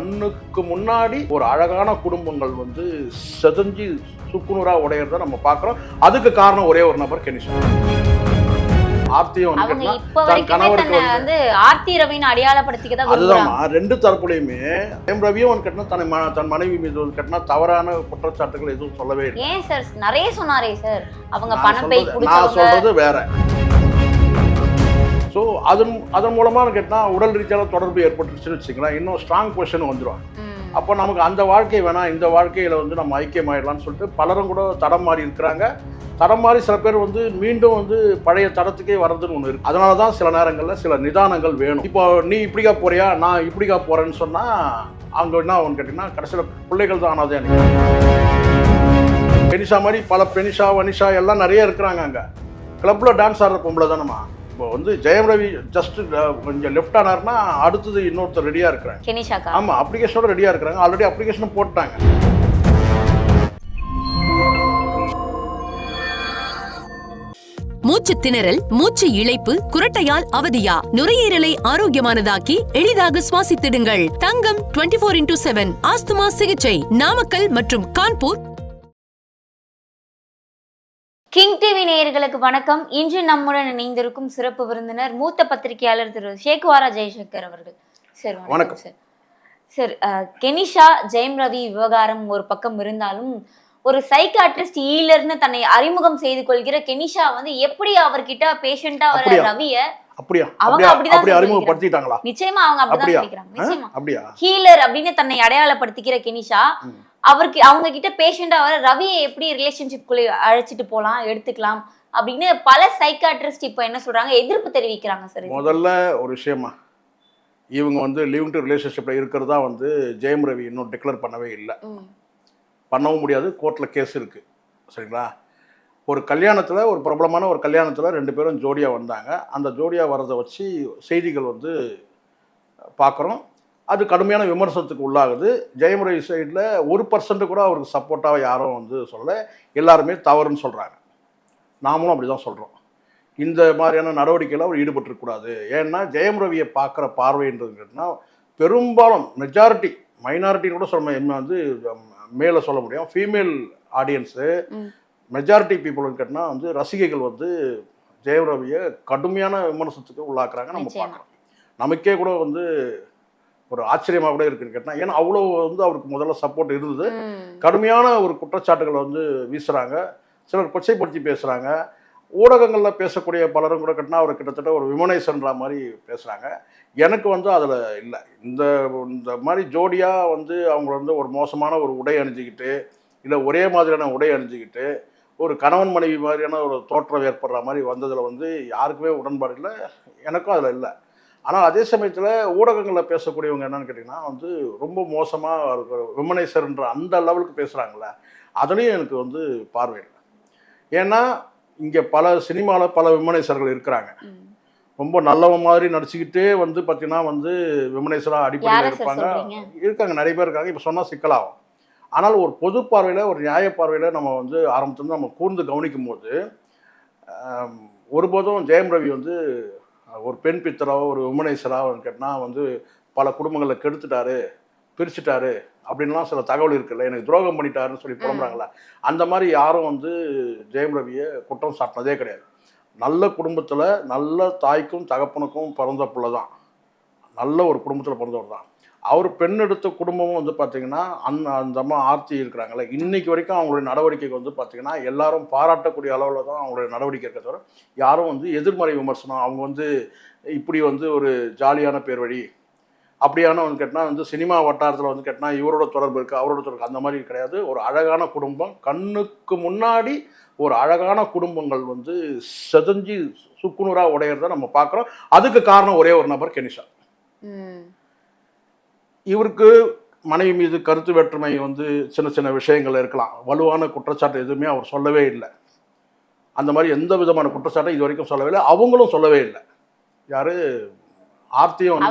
கண்ணுக்கு முன்னாடி ஒரு அழகான குடும்பங்கள் வந்து செதஞ்சு சுக்குநூறா உடையறத நம்ம பார்க்குறோம். அதுக்கு காரணம் ஒரே ஒரு நபர் கெனிஷா. ஆர்த்தியும் ஆர்த்தி ரவின்னு அடையாளப்படுத்திக்க தான் அதுதான் ரெண்டு தரப்புலையுமே. ரவியும் தன் மனைவி மீது கட்டினா தவறான குற்றச்சாட்டுகள் எதுவும் சொல்லவே இல்லை. ஏன் சார் நிறைய சொன்னாரே சார், அவங்க பணம் பை நான் சொல்றது வேற. ஸோ அதன் மூலமாக கேட்டால் உடல் ரீதியான தொடர்பு ஏற்பட்டுருச்சுன்னு வச்சுக்கலாம், இன்னும் ஸ்ட்ராங் பொசிஷன் வந்துடும். அப்போ நமக்கு அந்த வாழ்க்கை வேணாம், இந்த வாழ்க்கையில் வந்து நம்ம ஐக்கியமாயிடலாம்னு சொல்லிட்டு பலரும் கூட தடம் மாறி இருக்கிறாங்க. தடம் மாறி சில பேர் வந்து மீண்டும் வந்து பழைய தடத்துக்கே வர்றதுன்னு ஒன்று இருக்குது. அதனால தான் சில நேரங்களில் சில நிதானங்கள் வேணும். இப்போ நீ இப்படிக்கா போறியா, நான் இப்படிக்கா போகிறேன்னு சொன்னால் அங்கே என்ன ஒன்று கேட்டிங்கன்னா கடைசியில் பிள்ளைகள் தான் ஆனதே. எனக்கு பெனிஷா மாதிரி பல பெனிஷா வனிஷா எல்லாம் நிறைய இருக்கிறாங்க. அங்கே கிளப்பில் டான்ஸ் ஆடுற பொம்பளை தானம்மா. இப்போ வந்து ஜெயம் ரவி ஜஸ்ட் கொஞ்சம் லெஃப்ட் ஆனார்னா அடுத்தது இன்னொருத்தர் ரெடியாக இருக்கிறாங்க. ஆமாம், அப்ளிகேஷனோட ரெடியாக இருக்கிறாங்க. ஆல்ரெடி அப்ளிகேஷனும் போட்டாங்க. மூச்சு திணறல், மூச்சு இழைப்பு, குரட்டையால் அவதியா? நுரையீரலை ஆரோக்கியமானதாக்கி எளிதாக சுவாசித்திடுங்கள். தங்கம் 24x7 ஆஸ்துமா சிகிச்சை நாமக்கல் மற்றும் கான்பூர். கிங் டிவி நேயர்களுக்கு வணக்கம். இன்று நம்முடன் இணைந்திருக்கும் சிறப்பு விருந்தினர் மூத்த பத்திரிகையாளர் திரு ஷேக்வாரா ஜெய்சங்கர் அவர்கள். சார் வணக்கம் sir. Sir, Kenisha Jayam Ravi விவகாரம் ஒரு பக்கம் இருந்தாலும் ஒரு சைக்காட்ரிஸ்ட் ஈலர்னு தன்னை அறிமுகம் செய்து கொள்கிற கெனிஷா வந்து எப்படி அவர்கிட்ட பேஷண்டா வர ரவிய அறிமுகப்படுத்திட்டாங்களா? நிச்சயமா அவங்க அப்படிதான் சொல்லிக்கிறாங்க. நிச்சயமா ஹீலர் அப்படின்னு தன்னை அடையாளப்படுத்திக்கிற கெனிஷா அவருக்கு அவங்க கிட்ட பேஷண்டா வர ரவியை எப்படி ரிலேஷன்ஷிப்குள்ளே அழைச்சிட்டு போலாம், எடுத்துக்கலாம் அப்படின்னு பல சைக்காட்ரிஸ்ட் இப்ப என்ன சொல்றாங்க, எதிர்ப்பு தெரிவிக்கிறாங்க. சார், முதல்ல ஒரு விஷயமா, இவங்க வந்து லிவிங் டு ரிலேஷன்ஷிப்ல இருக்கிறதா வந்து ஜெயம் ரவி இன்னும் டிக்ளேர் பண்ணவே இல்லை, பண்ணவும் முடியாது. கோர்ட்டில் கேஸ் இருக்குது. சரிங்களா? ஒரு கல்யாணத்தில், ஒரு பிரபலமான ஒரு கல்யாணத்தில் ரெண்டு பேரும் ஜோடியாக வந்தாங்க. அந்த ஜோடியாக வர்றதை வச்சு செய்திகள் வந்து பார்க்குறோம். அது கடுமையான விமர்சனத்துக்கு உள்ளாகுது. ஜெயம் ரவி சைடில் 1% கூட அவருக்கு சப்போர்ட்டாக யாரும் வந்து சொல்லலை. எல்லாருமே தவறுன்னு சொல்கிறாங்க. நாமளும் அப்படி தான் சொல்கிறோம். இந்த மாதிரியான நடவடிக்கையில் அவர் ஈடுபட்டுருக்கூடாது. ஏன்னா ஜெயம் ரவியை பார்க்குற பார்வைன்றதுன்னா பெரும்பாலும் மெஜாரிட்டி, மைனாரிட்டின்னு கூட சொல்ல வந்து மேலே சொல்ல முடியும், ஃபீமேல் ஆடியன்ஸு மெஜாரிட்டி பீப்புள்னு கேட்டால் வந்து ரசிகைகள் வந்து ஜெயம் ரவியை கடுமையான விமர்சனத்துக்கு உள்ளாக்குறாங்க. நம்ம பார்க்குறோம். நமக்கே கூட வந்து ஒரு ஆச்சரியமாக கூட இருக்குன்னு கேட்டால், ஏன்னா அவ்வளோ வந்து அவருக்கு முதல்ல சப்போர்ட் இருந்தது. கடுமையான ஒரு குற்றச்சாட்டுகளை வந்து வீசுகிறாங்க. சிலர் கொச்சைப்படுத்தி பேசுகிறாங்க. ஊடகங்களில் பேசக்கூடிய பலரும் கூட கேட்டால் அவர் கிட்டத்தட்ட ஒரு விமனைசன்ற மாதிரி பேசுகிறாங்க. எனக்கு வந்து அதில் இல்லை. இந்த மாதிரி ஜோடியாக வந்து அவங்க வந்து ஒரு மோசமான ஒரு உடை அணிஞ்சிக்கிட்டு, இல்லை ஒரே மாதிரியான உடை அணிஞ்சிக்கிட்டு ஒரு கணவன் மனைவி மாதிரியான ஒரு தோற்றம் ஏற்படுற மாதிரி வந்ததில் வந்து யாருக்குமே உடன்பாடு இல்லை. எனக்கும் அதில் இல்லை. ஆனால் அதே சமயத்தில் ஊடகங்களில் பேசக்கூடியவங்க என்னென்னு கேட்டிங்கன்னா வந்து ரொம்ப மோசமாக இருக்கிற விமனைசர்ன்ற அந்த லெவலுக்கு பேசுகிறாங்களே, அதுலேயும் எனக்கு வந்து பார்வை இல்லை. ஏன்னா இங்கே பல சினிமாவில் பல விமனைசர்கள் இருக்கிறாங்க. ரொம்ப நல்லவ மாதிரி நடிச்சுக்கிட்டே வந்து பார்த்தீங்கன்னா வந்து விமனைசராக அடிப்படையில் இருக்காங்க. நிறைய பேர் இருக்காங்க. இப்போ சொன்னால் சிக்கலாகும். ஆனால் ஒரு பொது பார்வையில், ஒரு நியாய பார்வையில் நம்ம வந்து ஆரம்பத்துலேருந்து நம்ம கூர்ந்து கவனிக்கும் போது ஒருபோதும் ஜெயம் ரவி வந்து ஒரு பெண் பித்தராவோ ஒரு விமனைசராக கேட்டால் வந்து பல குடும்பங்களை கெடுத்துட்டாரு, பிரிச்சுட்டாரு அப்படின்லாம் சில தகவல் இருக்குல்ல, எனக்கு துரோகம் பண்ணிட்டாருன்னு சொல்லி புலம்புறாங்களா, அந்த மாதிரி யாரும் வந்து ஜெயம் ரவியை குற்றம் சாட்டினதே கிடையாது. நல்ல குடும்பத்தில், நல்ல தாய்க்கும் தகப்பனுக்கும் பிறந்த பிள்ளை தான், நல்ல ஒரு குடும்பத்தில் பிறந்தவர் தான். அவர் பெண் எடுத்த குடும்பமும் வந்து பார்த்திங்கன்னா அந்த அம்மா ஆர்த்தி இருக்கிறாங்களே, இன்றைக்கி வரைக்கும் அவங்களுடைய நடவடிக்கைக்கு வந்து பார்த்திங்கன்னா எல்லாரும் பாராட்டக்கூடிய அளவில் தான் அவங்களுடைய நடவடிக்கை இருக்க தவிர யாரும் வந்து எதிர்மறை விமர்சனம், அவங்க வந்து இப்படி வந்து ஒரு ஜாலியான பேர் வழி அப்படியான வந்து கேட்டால் வந்து சினிமா வட்டாரத்தில் வந்து கேட்டால் இவரோட தொடர்பு இருக்குது, அவரோட தொடர்பு, அந்த மாதிரி கிடையாது. ஒரு அழகான குடும்பம், கண்ணுக்கு முன்னாடி ஒரு அழகான குடும்பங்கள் வந்து செதஞ்சு சுக்குநூறாக உடையிறத நம்ம பார்க்குறோம். அதுக்கு காரணம் ஒரே ஒரு நபர் கெனிஷா. இவருக்கு மனைவி மீது கருத்து வேற்றுமை வந்து சின்ன சின்ன விஷயங்கள் இருக்கலாம். வலுவான குற்றச்சாட்டு எதுவுமே அவர் சொல்லவே இல்லை. அந்த மாதிரி எந்த விதமான குற்றச்சாட்டும் இது வரைக்கும் சொல்லவே இல்லை. அவங்களும் சொல்லவே இல்லை. யாரு ஆர்த்தியும்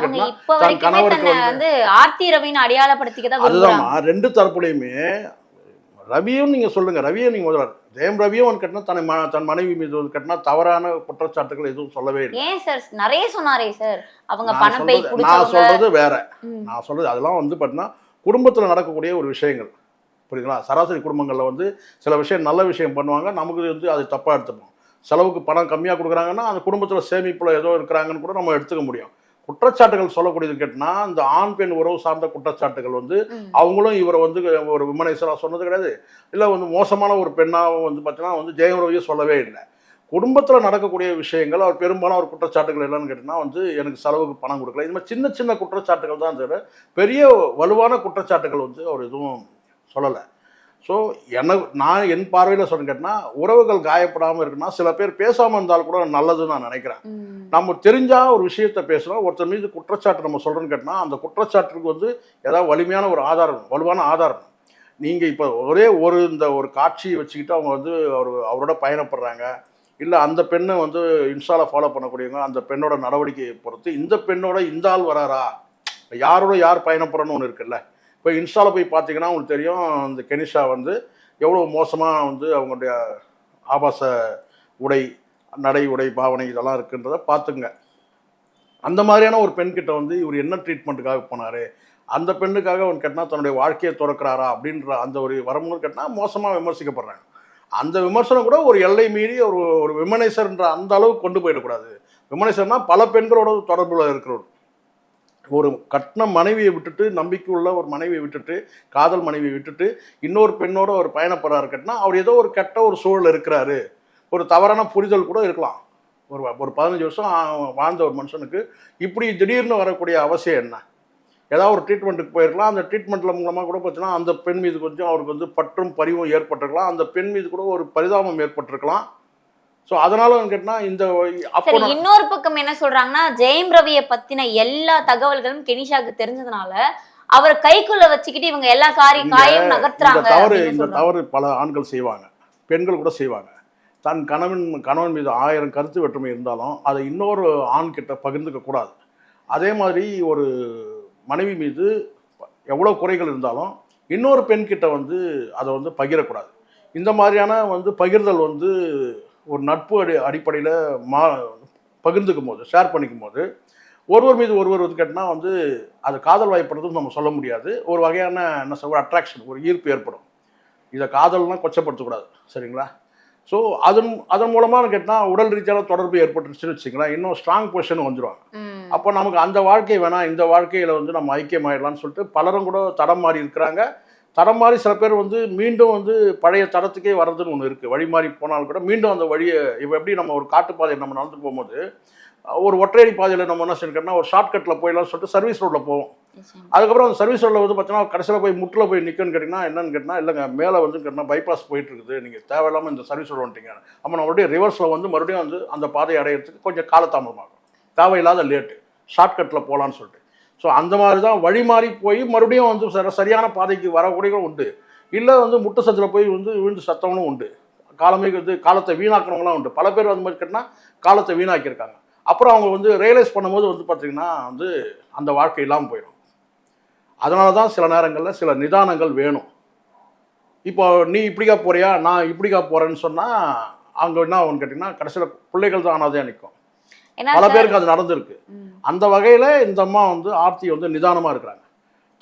கணவருக்கு வந்து ஆர்த்தி ரவின்னு அடையாளப்படுத்திக்க. அதுதான் ரெண்டு தரப்புலையுமே ரவியும் நீங்க சொல்லுங்க, ரவியை நீங்க முதல்ல ஜெயம் ரவியும் வந்து கட்டினா தன் மனைவி மீது வந்து கட்டினா தவறான குற்றச்சாட்டுகள் எதுவும் சொல்லவே இல்லை. ஏன் சார் நிறைய சொன்னாரே சார், அவங்க நான் பணம் பை சொல்றது நான் குடிச்சவங்க. சொல்றது வேற. நான் சொல்றது அதெல்லாம் வந்து பார்த்தீங்கன்னா குடும்பத்தில் நடக்கக்கூடிய ஒரு விஷயங்கள், புரியுதுங்களா? சராசரி குடும்பங்களில் வந்து சில விஷயம் நல்ல விஷயம் பண்ணுவாங்க, நமக்கு வந்து அது தப்பாக எடுத்துப்போம். செலவுக்கு பணம் கம்மியாக கொடுக்குறாங்கன்னா அந்த குடும்பத்தில் சேமிப்பில் ஏதோ இருக்கிறாங்கன்னு கூட நம்ம எடுத்துக்க முடியும். குற்றச்சாட்டுகள் சொல்லக்கூடியது கேட்டினா இந்த ஆண் பெண் உறவு சார்ந்த குற்றச்சாட்டுகள் வந்து அவங்களும் இவரை வந்து ஒரு விமனைசராக சொன்னது கிடையாது, இல்லை வந்து மோசமான ஒரு பெண்ணாகவும் வந்து பார்த்தீங்கன்னா வந்து ஜெயம் ரவியும் சொல்லவே இல்லை. குடும்பத்தில் நடக்கக்கூடிய விஷயங்கள் அவர் பெரும்பாலும் ஒரு குற்றச்சாட்டுகள் என்னன்னு கேட்டிங்கன்னா வந்து எனக்கு செலவுக்கு பணம் கொடுக்கல, இது மாதிரி சின்ன சின்ன குற்றச்சாட்டுகள் தான் தவிர பெரிய வலுவான குற்றச்சாட்டுகள் வந்து அவர் எதுவும் சொல்லலை. ஸோ நான் என் பார்வையில் சொல்ல கேட்டினா உறவுகள் காயப்படாமல் இருக்குன்னா சில பேர் பேசாமல் இருந்தாலும் கூட நல்லதுன்னு நான் நினைக்கிறேன். நம்ம தெரிஞ்சால் ஒரு விஷயத்த பேசுகிறோம், ஒருத்தர் மீது குற்றச்சாட்டு நம்ம சொல்கிறோன்னு கேட்டினா அந்த குற்றச்சாட்டுக்கு வந்து ஏதாவது வலிமையான ஒரு ஆதாரம், வலுவான ஆதாரம். நீங்கள் இப்போ இந்த ஒரு காட்சியை வச்சுக்கிட்டு அவங்க வந்து அவரோட பயணப்படுறாங்க, இல்லை அந்த பெண்ணை வந்து இன்ஸ்டாவில் ஃபாலோ பண்ணக்கூடியவங்க அந்த பெண்ணோட நடவடிக்கையை பொறுத்து இந்த பெண்ணோட இந்த ஆள் வராரா, யாரோட யார் பயணப்படுறன்னு ஒன்று இருக்குல்ல. இப்போ இன்ஸ்டாவில் போய் பார்த்தீங்கன்னா உங்களுக்கு தெரியும் இந்த கெனிஷா வந்து எவ்வளோ மோசமாக வந்து அவங்களுடைய ஆபாச உடை, நடை, உடை, பாவனை இதெல்லாம் இருக்குன்றதை பார்த்துங்க. அந்த மாதிரியான ஒரு பெண்கிட்ட வந்து இவர் என்ன ட்ரீட்மெண்ட்டுக்காக போனார், அந்த பெண்ணுக்காக அவன் கேட்டால் தன்னுடைய வாழ்க்கையை துறக்கிறாரா அப்படின்ற அந்த ஒரு வரமுன்னு கேட்டால் மோசமாக விமர்சிக்கப்படுறாங்க. அந்த விமர்சனம் கூட ஒரு எல்லை மீறி ஒரு விமனைசர்ன்ற அந்த அளவுக்கு கொண்டு போயிடக்கூடாது. விமனைசர்னா பல பெண்களோட தொடர்பில் இருக்கிறவர். ஒரு கட்டின மனைவியை விட்டுட்டு, நம்பிக்கை உள்ள ஒரு மனைவியை விட்டுட்டு, காதல் மனைவியை விட்டுட்டு இன்னொரு பெண்ணோட ஒரு பயணப்படுறாரு கேட்டினா அவர் ஏதோ ஒரு கெட்ட ஒரு சூழல் இருக்கிறாரு, ஒரு தவறான புரிதல் கூட இருக்கலாம். ஒரு 15 வருஷம் வாழ்ந்த ஒரு மனுஷனுக்கு இப்படி திடீர்னு வரக்கூடிய அவசியம் என்ன? ஏதாவது ஒரு ட்ரீட்மெண்ட்டுக்கு போயிருக்கலாம், அந்த ட்ரீட்மெண்ட்டில் மூலமாக கூட பார்த்தீங்கன்னா அந்த பெண் மீது கொஞ்சம் அவருக்கு வந்து பற்றும் பரிவும் ஏற்பட்டிருக்கலாம், அந்த பெண் மீது கூட ஒரு பரிதாபம் ஏற்பட்டிருக்கலாம். ஸோ அதனால கேட்டால் இந்த அப்போ இன்னொரு பக்கம் என்ன சொல்றாங்கன்னா ஜெயம் ரவியை பத்தின எல்லா தகவல்களும் கெனிஷாக்கு தெரிஞ்சதுனால அவரை கைக்குள்ள வச்சுக்கிட்டு இவங்க எல்லா காயும் நகர்த்துறாங்க. இந்த தவறு பல ஆண்கள் செய்வாங்க, பெண்கள் கூட செய்வாங்க. தன் கணவன் மீது 1000 கருத்து வேற்றுமை இருந்தாலும் அதை இன்னொரு ஆண் கிட்ட பகிர்ந்துக்க கூடாது. அதே மாதிரி ஒரு மனைவி மீது எவ்வளோ குறைகள் இருந்தாலும் இன்னொரு பெண் கிட்ட வந்து அதை வந்து பகிரக்கூடாது. இந்த மாதிரியான வந்து பகிர்தல் வந்து ஒரு நட்பு அடிப்படையில் பகிர்ந்துக்கும் போது, ஷேர் பண்ணிக்கும் போது ஒருவர் மீது ஒருவர் வந்து கேட்டால் வந்து அது காதல் வாய்ப்படுறதுன்னு நம்ம சொல்ல முடியாது. ஒரு வகையான என்ன சொல்ற அட்ராக்ஷன், ஒரு ஈர்ப்பு ஏற்படும். இதை காதல்னால் கொச்சப்படுத்தக்கூடாது, சரிங்களா? ஸோ அதன் மூலமாக கேட்டால் உடல் ரீதியான தொடர்பு ஏற்பட்டுருச்சுன்னு வச்சுங்களேன், இன்னும் ஸ்ட்ராங் பொசிஷன் வந்துடுவாங்க. அப்போ நமக்கு அந்த வாழ்க்கை வேணாம், இந்த வாழ்க்கையில் வந்து நம்ம ஐக்கியமாயிடலாம்னு சொல்லிட்டு பலரும் கூட தடம் மாறி இருக்கிறாங்க. தடம் மாறி சில பேர் வந்து மீண்டும் வந்து பழைய தடத்துக்கே வர்றதுன்னு ஒன்று இருக்குது. வழி மாறி போனாலும் கூட மீண்டும் அந்த வழியை இப்போ எப்படி நம்ம ஒரு காட்டுப்பாதையை நம்ம நடந்து போகும்போது ஒரு ஒற்றையடி பாதையில் நம்ம என்ன செய்யணும்னா ஒரு ஷார்ட்கட்டில் போயிடலாம்னு சொல்லிட்டு சர்வீஸ் ரோட்டில் போவோம். அதுக்கப்புறம் அந்த சர்வீஸ் ரோட்டில் வந்து பார்த்தீங்கன்னா கடைசியில் போய் முட்டில் போய் நிற்கணும்னு கேட்டிங்கன்னா என்னன்னு கேட்டால் இல்லைங்க மேலே வந்து கேட்டால் பைபாஸ் போயிட்டு இருக்குது, நீங்கள் தேவையில்லாமல் இந்த சர்வீஸ் ரோடு வந்துட்டீங்க. அப்போ நான் மறுபடியும் ரிவர்ஸில் வந்து மறுபடியும் வந்து அந்த பாதையை அடையிறதுக்கு கொஞ்சம் காலதாமதமாகும், தேவையில்லாத லேட்டு, ஷார்ட்கட்டில் போகலான்னு சொல்லிட்டு. ஸோ அந்த மாதிரி தான் வழி மாறி போய் மறுபடியும் வந்து சரியான பாதைக்கு வரக்கூடியவங்களும் உண்டு, இல்லை வந்து முட்டு சத்தில் போய் வந்து விழுந்து சத்தவனும் உண்டு, காலத்தை வீணாக்கணவங்களாம் உண்டு. பல பேர் வந்து மாதிரி கேட்டால் காலத்தை வீணாக்கியிருக்காங்க. அப்புறம் அவங்க வந்து ரியலைஸ் பண்ணும்போது வந்து பார்த்திங்கன்னா வந்து அந்த வாழ்க்கை இல்லாமல் போயிடும். அதனால தான் சில நேரங்களில் சில நிதானங்கள் வேணும். இப்போ நீ இப்படிக்கா போறியா, நான் இப்படிக்கா போகிறேன்னு சொன்னால் அவங்க என்ன ஆகும்னு கேட்டிங்கன்னா கடைசியில் பிள்ளைகள் தான் ஆனாதே நிற்கும். பல பேருக்கு அது நடந்திருக்கு. அந்த வகையில் இந்த அம்மா வந்து ஆர்த்தி வந்து நிதானமாக இருக்கிறாங்க.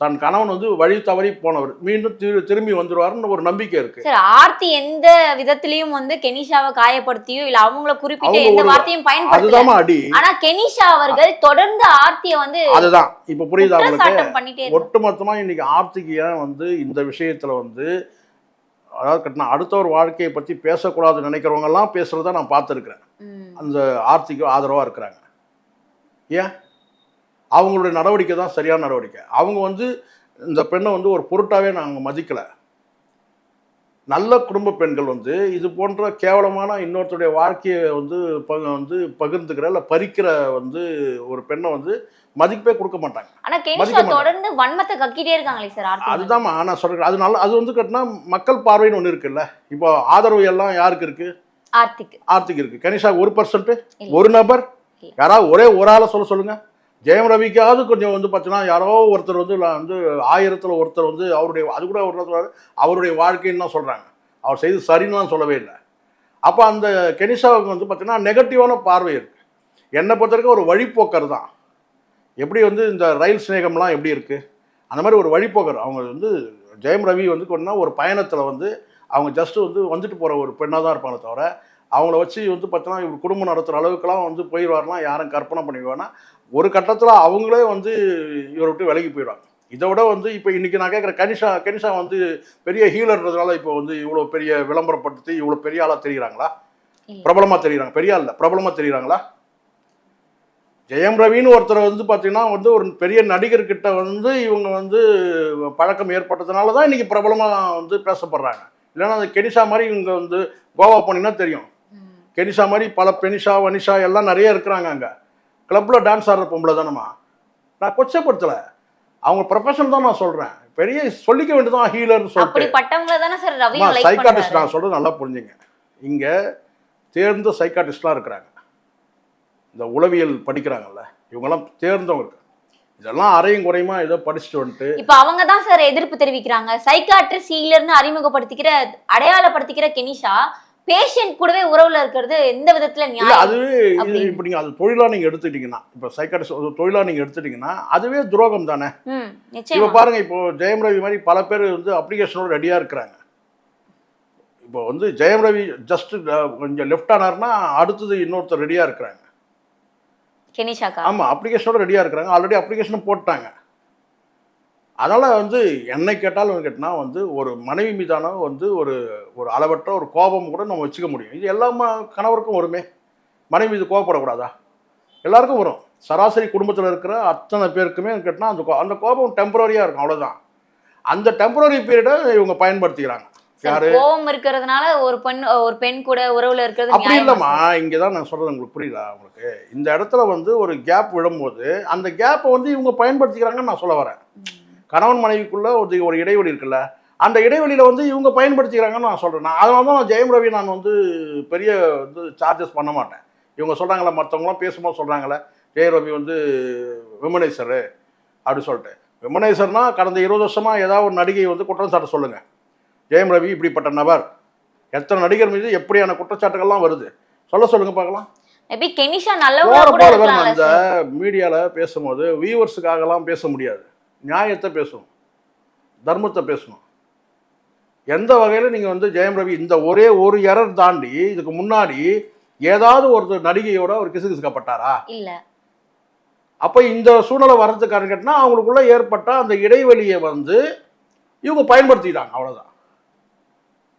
தன் கணவன் வந்து வழி தவறி போனவர் மீண்டும் திரும்பி வந்துடுவாருன்னு ஒரு நம்பிக்கை இருக்கு. சார் ஆர்த்தி எந்த விதத்திலையும் வந்து கெனிஷாவை காயப்படுத்தியோ இல்ல அவங்கள குறிப்பிட்ட எந்த வார்த்தையும் பயன்படுத்தல. அடி ஆனா கெனிஷா அவர்கள் தொடர்ந்து ஆர்த்தியை வந்து அதுதான் இப்ப புரியுதா உங்களுக்கு? ஒட்டுமொத்தமா இன்னைக்கு ஆர்த்திக்கு ஏன் வந்து இந்த விஷயத்துல வந்து அதாவது கட்டினா அடுத்த ஒரு வாழ்க்கையை பத்தி பேசக்கூடாதுன்னு நினைக்கிறவங்க எல்லாம் பேசுறத நான் பார்த்துருக்கிறேன். அந்த ஆர்த்திக்கு ஆதரவா இருக்கிறாங்க. ஏன் அவங்களுடைய நடவடிக்கை தான் சரியான நடவடிக்கை. அவங்க வந்து இந்த பெண்ணை வந்து ஒரு பொருட்டாவே நாங்கள் மதிக்கலை. நல்ல குடும்ப பெண்கள் வந்து இது போன்ற கேவலமான இன்னொருத்தருடைய வாழ்க்கையை வந்து பகிர்ந்துக்கிற இல்லை பறிக்கிற வந்து ஒரு பெண்ணை வந்து மதிப்பே கொடுக்க மாட்டாங்க. ஆனா கெனிஷா தொடர்ந்து வன்மத்தை கக்கிட்டே இருக்காங்களே சார். அதுதான் நான் சொல்றேன். அதனால அது வந்து கட்டினா மக்கள் பார்வைன்னு ஒன்று இருக்குல்ல. இப்போ ஆதரவு எல்லாம் யாருக்கு இருக்கு? ஆர்த்திக்கு இருக்கு. கெனிஷா 1%, ஒரு நபர், யாராவது ஒரே ஒரு ஆளை சொல்லுங்க. ஜெயம் ரவிக்காவது கொஞ்சம் வந்து பார்த்தீங்கன்னா யாரோ ஒருத்தர் வந்து 1000ல் ஒருத்தர் வந்து அவருடைய அது கூட ஒரு அவருடைய வாழ்க்கைன்னு தான் சொல்கிறாங்க, அவர் செய்து சரின்னு தான் சொல்லவே இல்லை. அப்போ அந்த கெனிஷாவுக்கு வந்து பார்த்தீங்கன்னா நெகட்டிவான பார்வை இருக்குது. என்னை பொறுத்த வரைக்கும் ஒரு வழிப்போக்கர் தான். எப்படி வந்து இந்த ரயில் சிநேகம்லாம் எப்படி இருக்குது அந்த மாதிரி ஒரு வழிப்போக்கர். அவங்க வந்து ஜெயம் ரவி வந்து கொண்டா ஒரு பயணத்தில் வந்து அவங்க ஜஸ்ட்டு வந்து வந்துட்டு போகிற ஒரு பெண்ணாக தான் இருப்பாங்க தவிர அவங்கள வச்சு வந்து பார்த்தீங்கன்னா இவர் குடும்பம் நடத்துகிற அளவுக்குலாம் வந்து போயிடுவார்லாம் யாரும் கற்பனை பண்ணிக்குவாங்கன்னா ஒரு கட்டத்தில் அவங்களே வந்து இவரை விட்டு விலகி போயிடுவாங்க. இதை விட வந்து இப்போ இன்றைக்கி நான் கேட்குற கெனிஷா வந்து பெரிய ஹீலர்ன்றதுனால இப்போ வந்து இவ்வளோ பெரிய விளம்பரப்படுத்தி இவ்வளோ பெரிய ஆளாக தெரிகிறாங்களா? பிரபலமாக தெரியுறாங்க? பெரிய ஆள் இல்லை, பிரபலமாக தெரியுறாங்களா? ஜெயம் ரவின்னு ஒருத்தர் வந்து பார்த்தீங்கன்னா வந்து ஒரு பெரிய நடிகர்கிட்ட வந்து இவங்க வந்து பழக்கம் ஏற்பட்டதுனால தான் இன்றைக்கி பிரபலமாக வந்து பேசப்படுறாங்க. இல்லைன்னா அந்த கெனிஷா மாதிரி இவங்க வந்து கோவா போனீங்கன்னா தெரியும், கெனிஷா மாதிரி பல பெனிஷா வனிஷா எல்லாம் நிறைய இருக்கிறாங்க. அங்கே கிளப்பில் டான்ஸ் ஆடுற பொம்பளை தானம்மா. நான் கொச்சப்படுத்தலை, அவங்க ப்ரொஃபஷனல் தான் நான் சொல்கிறேன். பெரிய சொல்லிக்க வேண்டியதான் ஹீலர்னு சொல்லிட்டு. சைக்காட்டிஸ்ட் நான் சொல்கிறது நல்லா புரிஞ்சுங்க. இங்கே தேர்ந்த சைக்காட்டிஸ்ட்லாம் இருக்கிறாங்க, இந்த உளவியல் படிக்கிறாங்கல்ல, இவங்கெல்லாம் தேர்ந்தவங்க. இதெல்லாம் அரையும் குறையுமா ஏதோ படிச்சுட்டு வந்துட்டு இப்போ அவங்க தான் சார் எதிர்ப்பு தெரிவிக்கிறாங்க. சைக்காட்ரிஸ்ட் ஹீலர்னு அறிமுகப்படுத்திக்கிற அடையாளப்படுத்திக்கிற கெனிஷா பேஷண்ட் கூடவே உறவுல இருக்கிறது எந்த விதத்துல நியாயம்? அதுவே இப்போ நீங்கள் அது தொழிலாக நீங்கள் எடுத்துட்டீங்கன்னா, இப்போ சைக்காட்ரிஸ்ட் தொழிலாக நீங்கள் எடுத்துட்டீங்கன்னா அதுவே துரோகம் தானே. இப்போ பாருங்க, இப்போ ஜெயம் ரவி மாதிரி பல பேர் வந்து அப்ளிகேஷனோட ரெடியாக இருக்கிறாங்க. இப்போ வந்து ஜெயம் ரவி ஜஸ்ட் கொஞ்சம் லெஃப்ட் ஆனார்னா அடுத்தது இன்னொருத்தர் ரெடியாக இருக்கிறாங்க. கெனிஷாக்கா? ஆமாம், அப்ளிகேஷனோட ரெடியாக இருக்கிறாங்க. ஆல்ரெடி அப்ளிகேஷனும் போட்டாங்க. அதனால் வந்து என்னை கேட்டாலும் கேட்டினா வந்து ஒரு மனைவி மீதான வந்து ஒரு ஒரு அளவற்ற ஒரு கோபம் கூட நம்ம வச்சுக்க முடியும். இது எல்லா கணவருக்கும் வருமே. மனைவி மீது கோபப்படக்கூடாதா? எல்லாருக்கும் வரும். சராசரி குடும்பத்தில் இருக்கிற அத்தனை பேருக்குமே கேட்டினா அந்த கோபம் டெம்பரரியாக இருக்கும், அவ்வளோதான். அந்த டெம்பரரி பீரியடை இவங்க பயன்படுத்திக்கிறாங்க. கோபம் இருக்கிறதுனால ஒரு பெண் கூட உறவுல இருக்கிறது அப்படி இல்லைம்மா. இங்கே தான் நான் சொல்கிறது உங்களுக்கு புரியல. உங்களுக்கு இந்த இடத்துல வந்து ஒரு கேப் விடும்போது அந்த கேப்பை வந்து இவங்க பயன்படுத்திக்கிறாங்கன்னு நான் சொல்ல வரேன். கணவன் மனைவிக்குள்ளே ஒரு இடைவெளி இருக்குல்ல, அந்த இடைவெளியில் வந்து இவங்க பயன்படுத்திக்கிறாங்கன்னு நான் சொல்கிறேன். அதனால தான் நான் ஜெயம் ரவி நான் வந்து பெரிய வந்து சார்ஜஸ் பண்ண மாட்டேன். இவங்க சொல்கிறாங்களே, மற்றவங்களாம் பேசும்போது சொல்கிறாங்களே ஜெயம் ரவி வந்து விமனைசரு அப்படி சொல்லிட்டு. விமனைசர்னா கடந்த 20 வருஷமாக ஏதாவது ஒரு நடிகை வந்து குற்றம் சாட்ட சொல்லுங்கள், ஜெயம் ரவி இப்படிப்பட்ட நபர், எத்தனை நடிகர் மீது எப்படியான குற்றச்சாட்டுகள்லாம் வருது சொல்லுங்க பார்க்கலாம். அந்த மீடியாவில் பேசும்போது வியூவர்ஸுக்காகலாம் பேச முடியாது, நியாயத்தை பேசணும், தர்மத்தை பேசணும். எந்த வகையில் நீங்கள் வந்து ஜெயம் ரவி இந்த ஒரே ஒரு எரர் தாண்டி இதுக்கு முன்னாடி ஏதாவது ஒரு நடிகையோட ஒரு கிசுகிசுக்கப்பட்டாரா? இல்லை. அப்போ இந்த சூழ்நிலை வர்றதுக்கான கேட்டால் அவங்களுக்குள்ள ஏற்பட்ட அந்த இடைவெளியை வந்து இவங்க பயன்படுத்திட்டாங்க, அவ்வளோதான்.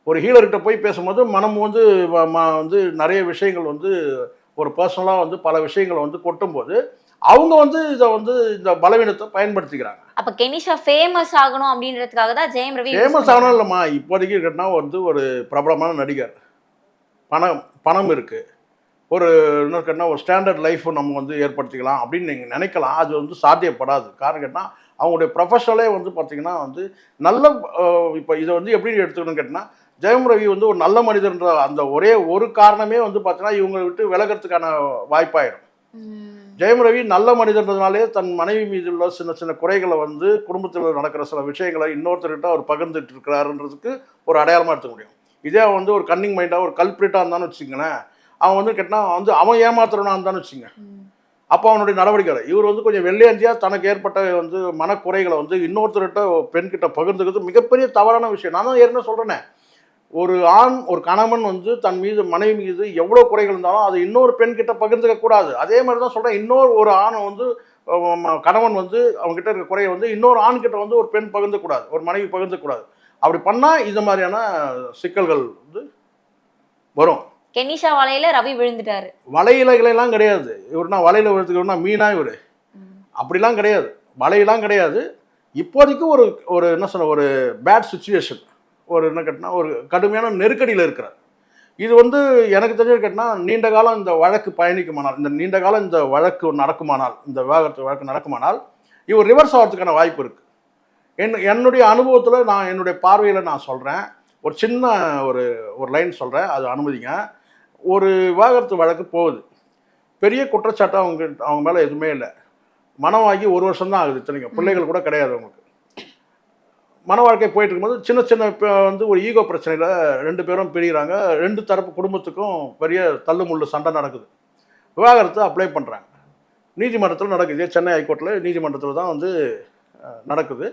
ஒரு ஹீலர்கிட்ட போய் பேசும்போது மனம் வந்து நிறைய விஷயங்கள் வந்து ஒரு பர்சனலாக வந்து பல விஷயங்களை வந்து கொட்டும்போது அவங்க வந்து இதை வந்து இந்த பலவீனத்தை பயன்படுத்திக்கிறாங்க. அப்போ கெனிஷா ஃபேமஸ் ஆகணும் அப்படின்றதுக்காக தான் ஜெயம் ரவி ஃபேமஸ் ஆகணும் இல்லைம்மா. இப்போதைக்கு கேட்டால் வந்து ஒரு பிரபலமான நடிகர், பணம் இருக்குது, ஒரு என்ன கேட்டால் ஒரு ஸ்டாண்டர்ட் லைஃப் நம்ம வந்து ஏற்படுத்திக்கலாம் அப்படின்னு நீங்கள் நினைக்கலாம். அது வந்து சாத்தியப்படாது. காரணம் கேட்டால் அவங்களுடைய ப்ரொஃபஷனலே வந்து பார்த்திங்கன்னா வந்து நல்ல இப்போ இதை வந்து எப்படி எடுத்துக்கணும்னு கேட்டால் ஜெயம் ரவி வந்து ஒரு நல்ல மனிதன்ற அந்த ஒரே ஒரு காரணமே வந்து பார்த்தீங்கன்னா இவங்களை விட்டு விலகிறதுக்கான வாய்ப்பாயிடும். ஜெயம் ரவி நல்ல மனிதன்றதுனாலே தன் மனைவி மீது உள்ள சின்ன சின்ன குறைகளை வந்து குடும்பத்தில் நடக்கிற சில விஷயங்களை இன்னொருத்தர்கிட்ட அவர் பகிர்ந்துட்டு இருக்கிறாருன்றதுக்கு ஒரு அடையாளமாக எடுத்துக்க முடியும். இதே வந்து ஒரு கன்னிங் மைண்டாக ஒரு கல்பிரிட்டாக இருந்தான்னு வச்சுங்களேன், அவன் வந்து கேட்டால் வந்து அவன் ஏமாத்துறவனாக இருந்தான்னு வச்சுங்க, அப்போ அவனுடைய நடவடிக்கை இவர் வந்து கொஞ்சம் வெள்ளையஞ்சியாக தனக்கு ஏற்பட்ட வந்து மனக்குறைகளை வந்து இன்னொருத்தர்கிட்ட பெண்கிட்ட பகிர்ந்துக்கிறது மிகப்பெரிய தவறான விஷயம். நான் தான் ஏற்கனவே சொல்கிறேனே, ஒரு கணவன் வந்து தன் மீது மனைவி மீது எவ்வளோ குறைகள் இருந்தாலும் அது இன்னொரு பெண் கிட்ட பகிர்ந்துக்க கூடாது. அதே மாதிரி தான் சொல்கிறேன், ஒரு ஆணை வந்து கணவன் வந்து அவங்ககிட்ட இருக்க குறையை வந்து இன்னொரு ஆண்கிட்ட வந்து ஒரு பெண் பகிர்ந்துக்கூடாது, ஒரு மனைவி பகிர்ந்துக்கூடாது. அப்படி பண்ணால் இந்த மாதிரியான சிக்கல்கள் வந்து வரும். கெனிஷா வலையில ரவி விழுந்துட்டாரு. வலையிலாம் கிடையாது. இவருனா வலையில விழுந்துக்கிறோம்னா மீனா இவர் அப்படிலாம் கிடையாது, வலையெல்லாம் கிடையாது. இப்போதைக்கு ஒரு என்ன சொல்ல ஒரு பேட் சுச்சுவேஷன், ஒரு என்ன கேட்டினா ஒரு கடுமையான நெருக்கடியில் இருக்கிறார். இது வந்து எனக்கு தெரிஞ்சது கேட்டினா நீண்ட காலம் இந்த வழக்கு பயணிக்குமானால், இந்த நீண்ட காலம் இந்த வழக்கு நடக்குமானால், இந்த விவாகரத்து வழக்கு நடக்குமானால் இவர் ரிவர்ஸ் ஆகிறதுக்கான வாய்ப்பு இருக்குது. என்னுடைய அனுபவத்தில் நான் என்னுடைய பார்வையில் நான் சொல்கிறேன், ஒரு சின்ன ஒரு லைன் சொல்கிறேன், அது அனுமதிங்க. ஒரு விவாகரத்து வழக்கு போகுது, பெரிய குற்றச்சாட்டு அவங்க மேலே எதுவுமே இல்லை. மனமாகி 1 வருஷம் தான் ஆகுது. இத்தனைக்கும் பிள்ளைகள் கூட கிடையாது அவங்களுக்கு. மன வாழ்க்கை போயிட்டு இருக்கும்போது சின்ன சின்ன வந்து ஒரு ஈகோ பிரச்சனையில் 2 பேரும் பிரிகிறாங்க. 2 தரப்பு குடும்பத்துக்கும் பெரிய தள்ளுமுள்ளு சண்டை நடக்குது. விவாகரத்து அப்ளை பண்ணுறாங்க. நீதிமன்றத்தில் நடக்குது. இதே சென்னை ஹைகோர்ட்டில் நீதிமன்றத்தில் தான் வந்து நடக்குது.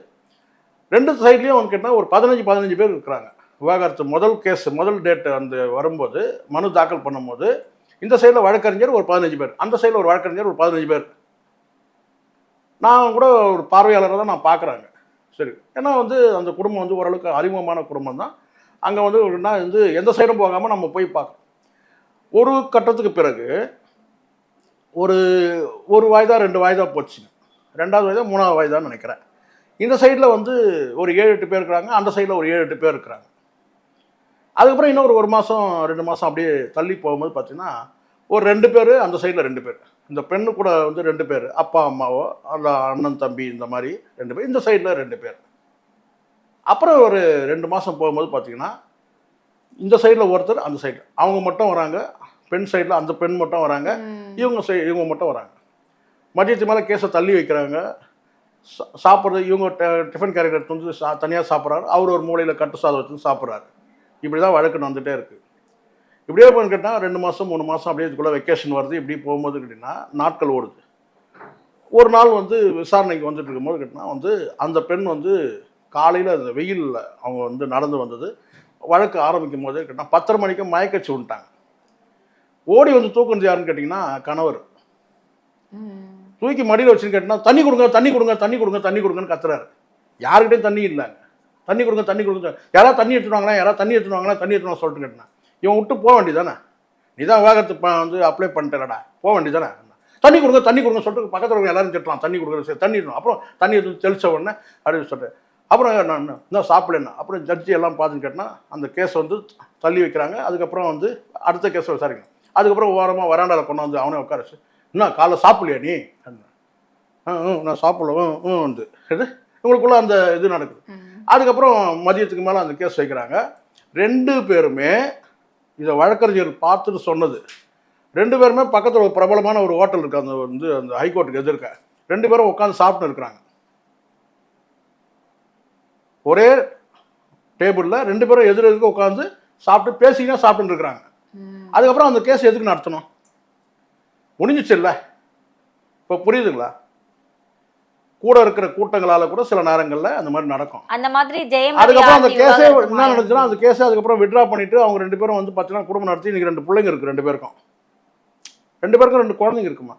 2 சைட்லேயும் வந்து கேட்டால் ஒரு 15 பேர் இருக்கிறாங்க. விவாகரத்து முதல் டேட் அந்த வரும்போது மனு தாக்கல் பண்ணும்போது இந்த சைடில் வழக்கறிஞர் ஒரு 15 பேர், அந்த சைடில் ஒரு வழக்கறிஞர் ஒரு 15 பேர். நான் கூட ஒரு பார்வையாளரை தான் நான் பார்க்குறாங்க. சரி, ஏன்னா வந்து அந்த குடும்பம் வந்து ஓரளவுக்கு அறிமுகமான குடும்பம் தான். அங்கே வந்து வந்து எந்த சைடும் போகாமல் நம்ம போய் பார்க்கணும். ஒரு கட்டத்துக்கு பிறகு ஒரு வாய்தா 2 வாய்தா போச்சுங்க. 2வது வாய்தா 3வது வாய்தான்னு நினைக்கிறேன். இந்த சைடில் வந்து ஒரு 7-8 பேர் இருக்கிறாங்க, அந்த சைடில் ஒரு 7-8 பேர் இருக்கிறாங்க. அதுக்கப்புறம் இன்னும் ஒரு 1 மாதம் 2 மாதம் அப்படியே தள்ளி போகும்போது பார்த்தீங்கன்னா ஒரு 2 பேர், அந்த சைடில் 2 பேர், இந்த பெண்ணு கூட வந்து 2 பேர், அப்பா அம்மாவோ அல்ல அண்ணன் தம்பி இந்த மாதிரி 2 பேர், இந்த சைடில் 2 பேர். அப்புறம் ஒரு 2 மாதம் போகும்போது பார்த்தீங்கன்னா இந்த சைடில் ஒருத்தர், அந்த சைடு அவங்க மட்டும் வராங்க. பெண் சைடில் அந்த பெண் மட்டும் வராங்க, இவங்க மட்டும் வராங்க. மதியத்துக்கு மேலே கேஸை தள்ளி வைக்கிறாங்க. சாப்பிட்றது இவங்க டிஃபன் கேரியர் எடுத்து வந்து தனியாக சாப்பிட்றாரு, அவர் ஒரு மூலையில் கட்டு சாதம் வச்சு சாப்பிட்றாரு. இப்படி தான் வழக்கு நடந்துகிட்டே இருக்குது. இப்படியே போன்னு கேட்டால் 2 மாதம் 3 மாதம் அப்படியே இதுக்குள்ளே வெக்கேஷன் வருது. இப்படி போகும்போது கேட்டிங்கன்னா நாட்கள் ஓடுது. ஒரு நாள் வந்து விசாரணைக்கு வந்துட்டு இருக்கும்போது கேட்டிங்கன்னா வந்து அந்த பெண் வந்து காலையில் அந்த வெயிலில் அவங்க வந்து நடந்து வந்தது. வழக்கு ஆரம்பிக்கும் போதே கேட்டால் 10:30 மணிக்கு மயக்கச்சு விட்டாங்க. ஓடி வந்து தூக்குறது யாருன்னு கேட்டிங்கன்னா கணவர். தூக்கி மடியில் வச்சுன்னு கேட்டிங்கன்னா தண்ணி கொடுங்க தண்ணி கொடுங்க தண்ணி கொடுங்க தண்ணி கொடுங்கன்னு கத்துறாரு. யாருக்கிட்டையும் தண்ணி இல்லைங்க. தண்ணி கொடுங்க தண்ணி கொடுங்க, யாராவது தண்ணி எடுத்துவாங்களா, யாராவது தண்ணி எடுத்துவாங்களா, தண்ணி எடுத்துவாங்க சொல்லிட்டு கேட்டேன். இவன் விட்டு போக வேண்டியதானே, நீ தான் விவாகரத்து வந்து அப்ளை பண்ணிட்டேடா, போக வேண்டியதானே. தண்ணி கொடுங்க தண்ணி கொடுங்க சொல்லிட்டு பக்கத்தில் இருக்க எல்லாரும் திட்டலாம், தண்ணி கொடுக்குறது சரி தண்ணி இருக்கணும். அப்புறம் தண்ணி எடுத்து தெளிச்ச உடனே அப்படின்னு சொல்லிட்டு அப்புறம் நான் இன்னும் சாப்பிடலன்னா அப்புறம் ஜட்ஜி எல்லாம் பார்த்துன்னு கேட்டால் அந்த கேஸை வந்து தள்ளி வைக்கிறாங்க. அதுக்கப்புறம் வந்து அடுத்த கேஸை விசாரிக்கணும். அதுக்கப்புறம் ஓரமாக வராண்டாவில் கொண்டு வந்து அவனே உட்காரச்சு, இன்னும் காலைல சாப்பிடலையா நீ? நான் சாப்பிடல வந்து இது உங்களுக்குள்ள அந்த இது நடக்குது. அதுக்கப்புறம் மதியத்துக்கு மேலே அந்த கேஸ் வைக்கிறாங்க. 2 பேருமே இதை வழக்கறிஞர் பார்த்துட்டு சொன்னது, 2 பேருமே பக்கத்தில் ஒரு பிரபலமான ஒரு ஹோட்டல் இருக்குது, அந்த வந்து அந்த ஹைகோர்ட்டுக்கு எதிர்க்க 2 பேரும் உட்காந்து சாப்பிட்டு இருக்கிறாங்க. ஒரே டேபிளில் 2 பேரும் எதிர்க்க உட்காந்து சாப்பிட்டு பேசிக்கினா சாப்பிட்டு இருக்கிறாங்க. அதுக்கப்புறம் அந்த கேஸ் எதுக்கு நடத்தணும்? முடிஞ்சிச்சு இல்லை? இப்போ புரியுதுங்களா? கூட இருக்கிற கூட்டங்களால கூட சில நேரங்களில் அந்த மாதிரி நடக்கும். அந்த மாதிரி அதுக்கப்புறம் அந்த கேஸே என்ன நடந்துச்சுன்னா அந்த கேஸை அதுக்கப்புறம் விட்ரா பண்ணிட்டு அவங்க 2 பேரும் வந்து பார்த்தீங்கன்னா குடும்பம் நடத்தி இன்னைக்கு 2 பிள்ளைங்க இருக்கு. 2 பேருக்கும் 2 குழந்தைங்க இருக்குமா.